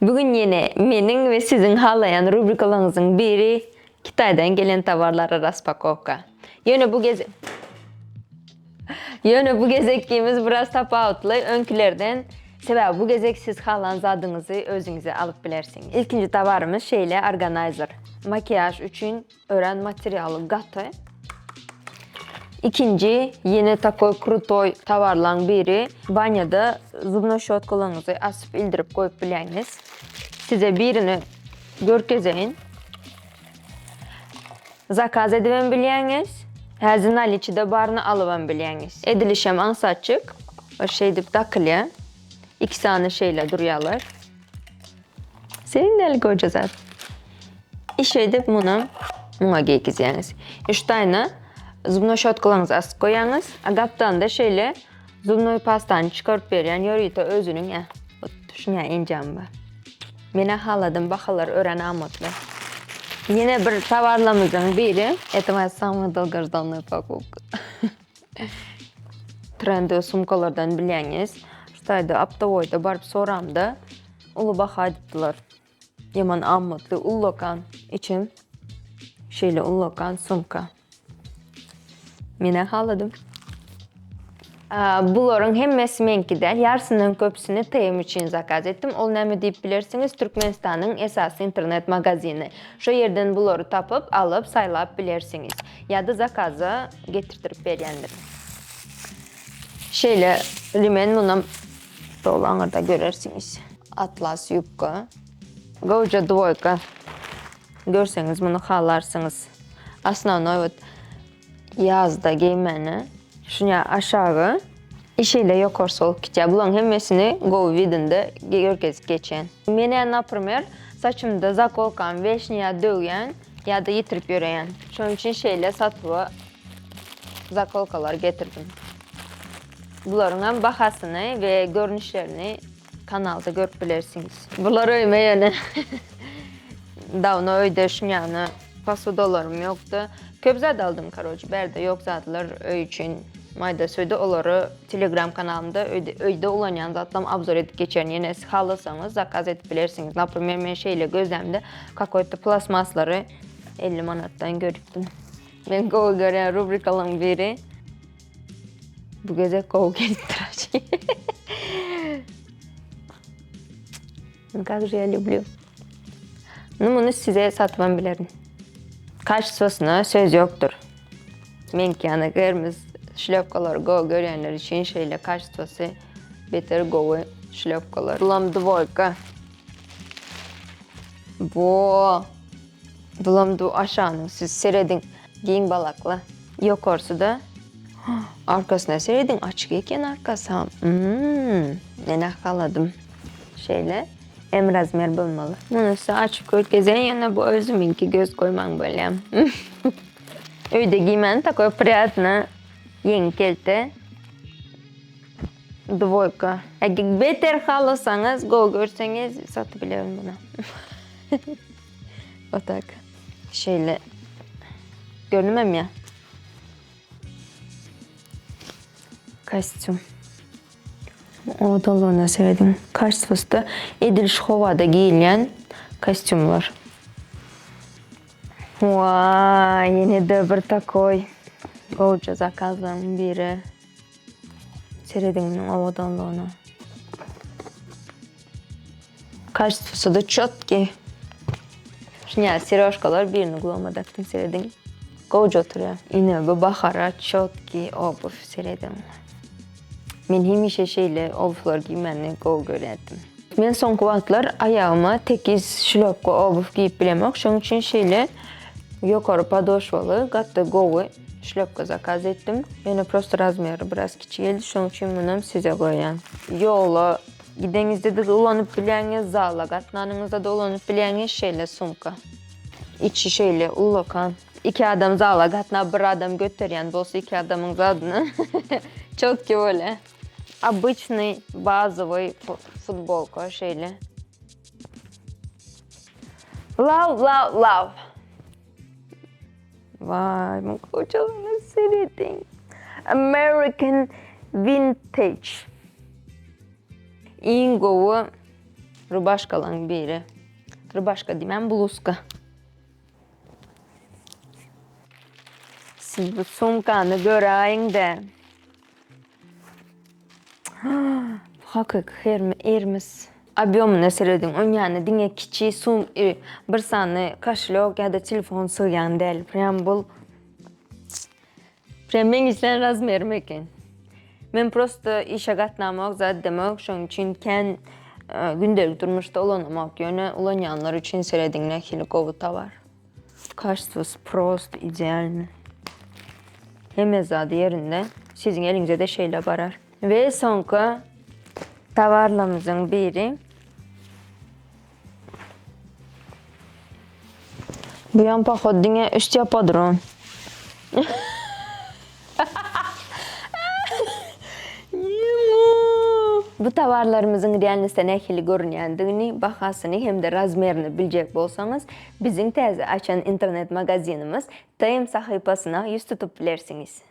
Bugün yine mening ve sizin halayan rubrikalarınızın biri Kitay'dan gelen tovarlara raspakovka. Yine bu gezekimiz biraz tapavutlu önkülerden sebep bu gezek siz halan zadınızı özünüze alıp bilersiniz. İlkinci tovarımız şeyle organizer. Makyaj için öğren materialı gatı. İkinci yine takoy krutoy tovarlan biri banyoda zubno şotkolarınızı asıp ildirip koyup bileniz. Size birini görkezeyin. Zakaz ediven bileniz. Hazin içinde barını alıvan bileniz. Edilişem ansatçık. O şeyde takılıyor. İki tane şeyle duruyorlar. Senin nelik hoca zaten. İş edip buna geykizeniz. Üç tane zubno şotkolarınızı asıp koyanız. Agattan da şeyle zubno pastanı çıkarıp veriyen yoruyta özünün ya. Şuna ineceğim ben. Mene haladım bakalar öğren amutlu. Yine bir tovarlamızın biri. Это моя самая долгожданная покупка. Trendy sumkalardan bileniz. Ştayda aptavoyda barıp soramda. Ulu baka ediptiler. Yaman amutlu ullokan içim. Şeyle ullokan sumka. Mene haladım. Buların hemmesi menkiden yarısından köpsünü tayım için zakaz ettim. Ol näme deyip bilirsiniz, Türkmenistan'ın esas internet magazini. Şu yerden buları tapıp alıp saylap bilirsiniz. Ya da zakaza getirtirip beryendir. Şeyle limen bundan dolanırda görürsünüz. Atlas yupka. Goja dvoyka. Görseniz bunu halarsınız. Aslında yazda giymeni. Şuna aşağı işiyle yokorsa olup gideceğim. Bunun hemmesini Go Vidin'de geçen. Mene, например, saçımda zakolkan, veşniya dövgen ya da yitirip yöreyen. Şunun için şeyle satıva zakolkalar getirdim. Bunların bahasını ve görünüşlerini kanalda görüp bilirsiniz. Bunlar öyme yani. Davno öyde şunyanı pasudalarım yoktu. Köp aldım karocu. Berde yok zadılar öy için. Mayda söyde onları Telegram kanalımda öyde olan yan zatlam abzor edip geçerini yine halasanız zakaz edip bilirsiniz. Например, ben şeyle gözlemde kakoyta plasmasları 50 manattan görüktüm. Ben Go gören rubrikalın biri. Bu gece Go gelittiracı. Как же я люблю. Bunu size satmam bilirim. Kачествосuna söz yoktur. Menkyanı kırmızı şlopkalar Go görenler için şeyle kачествосы beter Go'u şlopkalar. Bulam dvoyka. Bulam du aşağını siz seyredin giyin balakla. Yokorsu da arkasına seyredin açık eken arkası. Ben akaladım şeyle. Emrazmer bulmalı. Bunu açık ülkezen yana bu özümünki göz koyman böyle. Öyde giymen такое приятно. Yenkelte. Dvoyka. Eğer beter halasanız, Go görseniz satabilirim bunu. O tak. Şeyle. Görünmem ya. Kostüm. O dalına sevdim. Kачествосы Edil Şova'da giyilen kostümler. Vay, yine de bir takoy. Goja zakazdan biri. Seyredin o dalına. Kачествосы da çotki. Şimdi serежкалар birini kullanmadıktım seyredin. Goja oturuyor. Yine bu bahara çotki obuv seyredin. Men hemişe şeyle obuvlar giymeni Go görettim. Men son vaktlar ayağıma tekiz şlopka obuv giyip bilemek. Şunun için şeyle yukarı padoşvalı gatta Go'u şlopka zakaz ettim. Yani prosto razmeri biraz küçük geldi. Şunun için bunu size koyan. Yola gidenizde de dolanıp bileniz zala, gatnanınızda dolanıp bileniz şeyle sumka. İçi şeyle ullokan. İki adam zala, gatna bir adam götüren bolsa iki adamın zadını. Çok ki öyle. Обычный базовый футболка şeyle. Love. Vay, bu kocalarını seyredin. American Vintage. Ingo'u Rubашkaların biri. Rubашka demem, bluzka. Siz bu sumkanı görəyin de. Hakik ermis. Abiyomuna seredin. Ön yani dine kiçi sum bir sani kaşlok ya da telefon sığyan değil. Prem bul. Prem ben işten razmerim eken. Men prosto işe gatnamak zat demek. Şoň için ken gündelik durmuşta olanamak yöne ulanyanlar için seredin nekili kovuta var. Kачествосы просто idealni. Hem zadı yerinde. Sizin elinize de şeyle barar. Ve sonka tavarlarımızın biri. Bu yan pahodine üst yapadron. Bu tavarlarımızın realniste nekili görünýändigini, bahasını hem de razmerini biljek bolsanız, bizim täze açan internet magazinimiz Tayım sahypasına yüz tutup bilersiňiz.